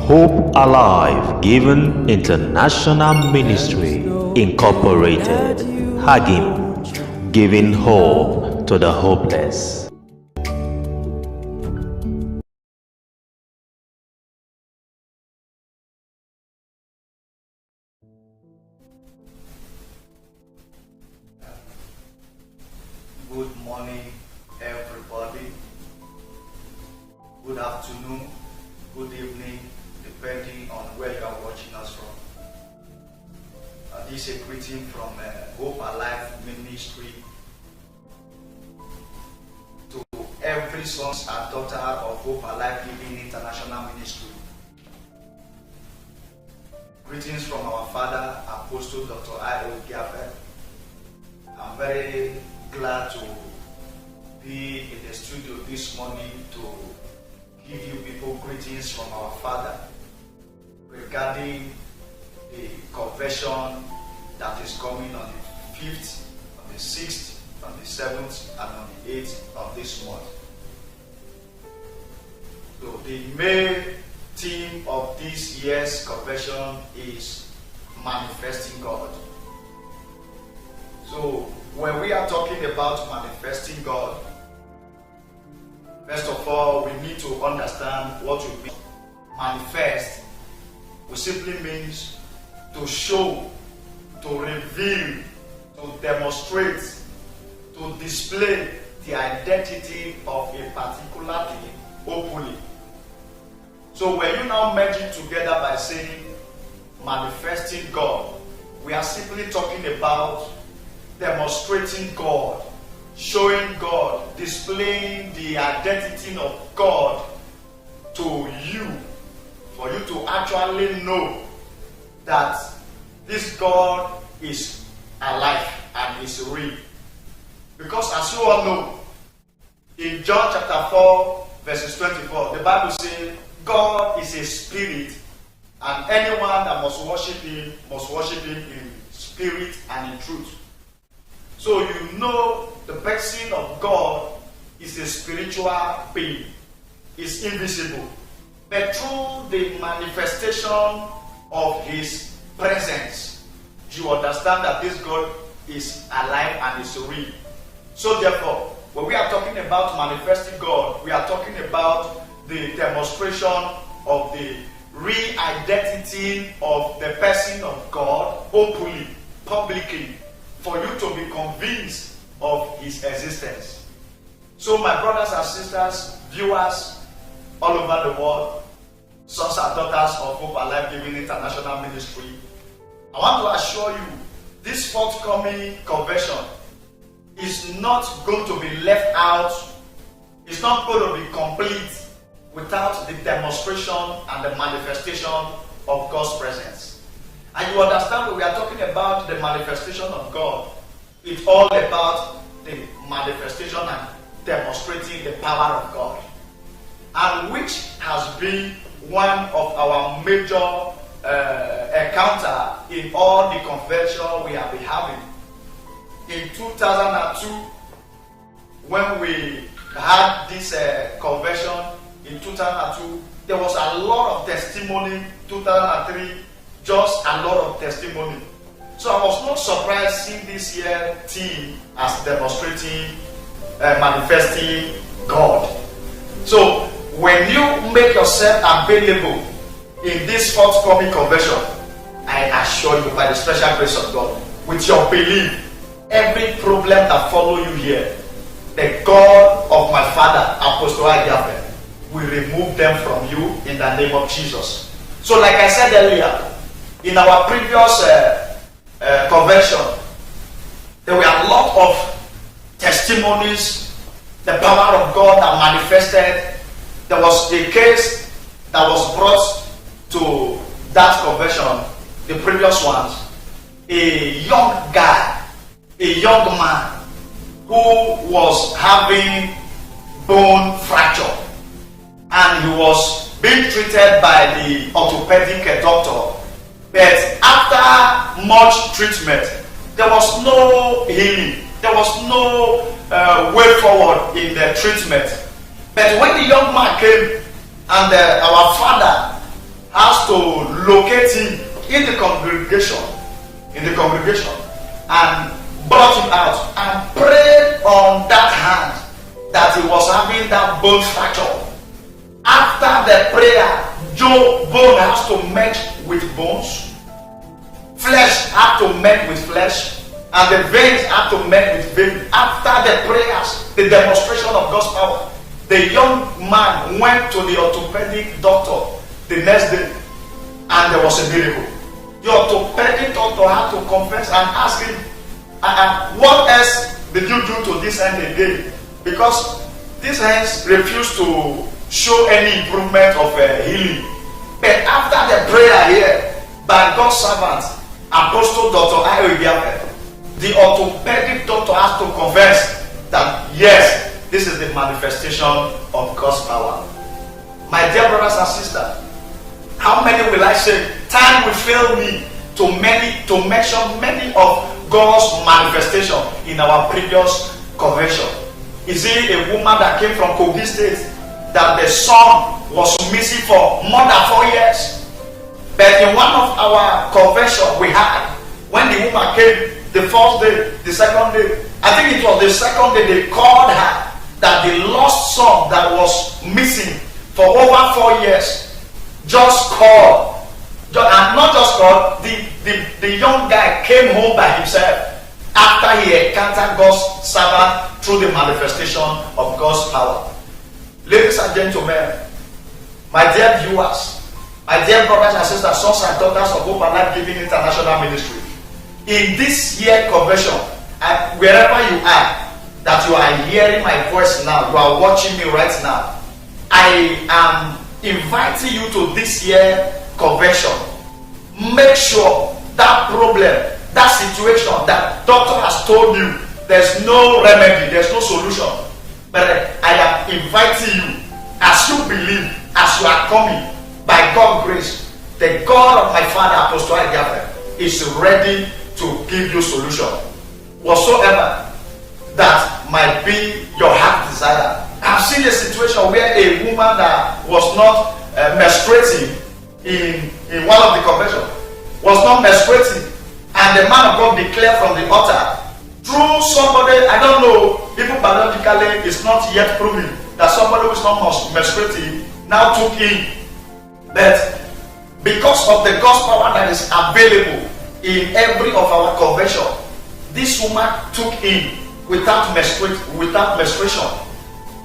Hope Alive Given International Ministry Incorporated, Hagim, giving hope to the hopeless. Good morning, everybody. Good afternoon, good evening, depending on where you are watching us from. This is a greeting from Hope Alive Ministry to every son and daughter of Hope Alive Giving International Ministry. Greetings from our father, Apostle Dr. I.O. Giafe. I'm very glad to be in the studio this morning to give you people greetings from our father regarding the convention that is coming on the 5th, on the 6th, on the 7th, and on the 8th of this month. So the main theme of this year's convention is manifesting God. So when we are talking about manifesting God, first of all, we need to understand what it means. Manifest, which simply means to show, to reveal, to demonstrate, to display the identity of a particular thing openly. So when you now merge it together by saying manifesting God, we are simply talking about demonstrating God, showing God, displaying the identity of God to you, for you to actually know that this God is alive and is real. Because as you all know, in John chapter 4, verses 24, the Bible says, God is a spirit, and anyone that must worship him in spirit and in truth. So you know the person of God is a spiritual being, is invisible. But through the manifestation of his presence, you understand that this God is alive and is real. So therefore, when we are talking about manifesting God, we are talking about the demonstration of the real identity of the person of God openly, publicly, for you to be convinced of his existence. So my brothers and sisters, viewers all over the world, sons and daughters of Hope Alive Giving International Ministry, I want to assure you, this forthcoming convention is not going to be left out, it's not going to be complete without the demonstration and the manifestation of God's presence. And you understand when we are talking about the manifestation of God, it's all about the manifestation and demonstrating the power of God. And which has been one of our major encounter in all the convention we have been having. In 2002, when we had this convention in 2002, there was a lot of testimony. 2003, just a lot of testimony. So I was not surprised seeing this year theme as demonstrating, manifesting God. So when you make yourself available in this forthcoming convention, I assure you by the special grace of God, with your belief, every problem that follow you here, the God of my father, Apostle Agape, will remove them from you in the name of Jesus. So like I said earlier, in our previous convention, there were a lot of testimonies, the power of God that manifested. There was a case that was brought to that convention, the previous ones, a young guy, a young man who was having bone fracture, and he was being treated by the orthopedic doctor. But after much treatment, there was no healing. There was no way forward in the treatment. But when the young man came and our father has to locate him in the congregation, and brought him out and prayed on that hand that he was having that bone fracture. After the prayer, bone has to merge with bones, flesh has to merge with flesh, and the veins have to merge with veins. After the prayers, the demonstration of God's power, the young man went to the orthopedic doctor the next day, and there was a miracle. The orthopedic doctor had to confess and ask him, what else did you do to this hand again? Because this hands refused to show any improvement of healing. But after the prayer here by God's servant, Apostle Dr. Ayo, the orthopedic doctor has to confess that yes, this is the manifestation of God's power. My dear brothers and sisters, how many will I say? Time will fail me to mention many of God's manifestation in our previous convention. Is it a woman that came from Kogi State that the son was missing for more than 4 years? But in one of our convention we had, when the woman came the first day, the second day, I think it was the second day, they called her that the lost son that was missing for over 4 years just called. And not just called, the young guy came home by himself after he encountered God's servant through the manifestation of God's power. Ladies and gentlemen, my dear viewers, my dear brothers and sisters, sons and daughters of Hope and Life Giving International Ministry, in this year convention, wherever you are, that you are hearing my voice now, you are watching me right now, I am inviting you to this year convention. Make sure that problem, that situation that doctor has told you, there's no remedy, there's no solution. But I am inviting you, as you believe, as you are coming, by God's grace, the God of my father, Apostle Agape, is ready to give you solution. Whatsoever that might be your heart desire. I've seen a situation where a woman that was not menstruating in one of the conventions, was not menstruating, and the man of God declared from the altar through somebody, I don't know, even biologically it's not yet proven that somebody who is not menstruating now took in. But because of the God's power that is available in every of our convention, this woman took in without menstruation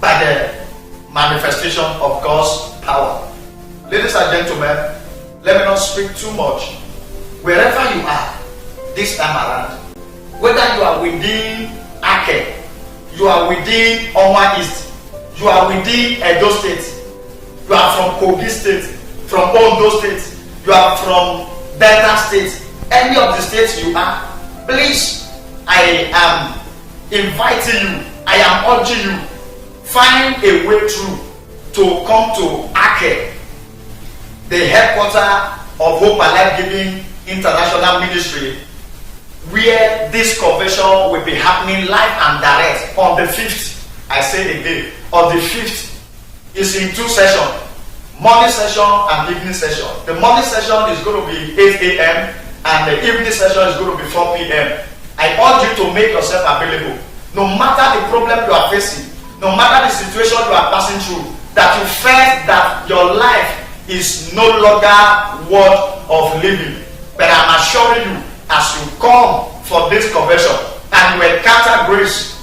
by the manifestation of God's power. Ladies and gentlemen, let me not speak too much. Wherever you are this time around, whether you are within Ake, you are within Onwa East, you are within Edo State, you are from Kogi State, from Ondo State, you are from Delta State, any of the states you are, please, I am inviting you, I am urging you, find a way through to come to Ake, the headquarters of Hope and Life Giving International Ministry, where this convention will be happening live and direct on the 5th. I say again, on the 5th. It's in 2 sessions, morning session and evening session. The morning session is going to be 8 a.m. and the evening session is going to be 4 p.m. I urge you to make yourself available. No matter the problem you are facing, no matter the situation you are passing through, that you felt that your life is no longer worth of living. But I'm assuring you, as you come for this convention and you encounter grace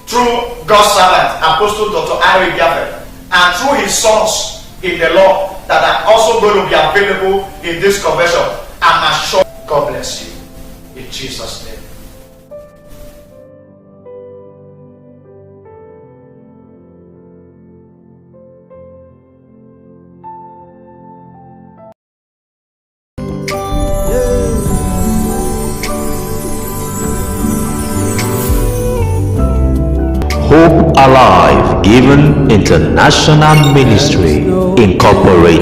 through God's servant, Apostle Dr. Ari Gafford, and through his sons in the Lord that are also going to be available in this convention, I'm assured. God bless you. In Jesus' name. Hope Alive Given International Ministry Incorporated.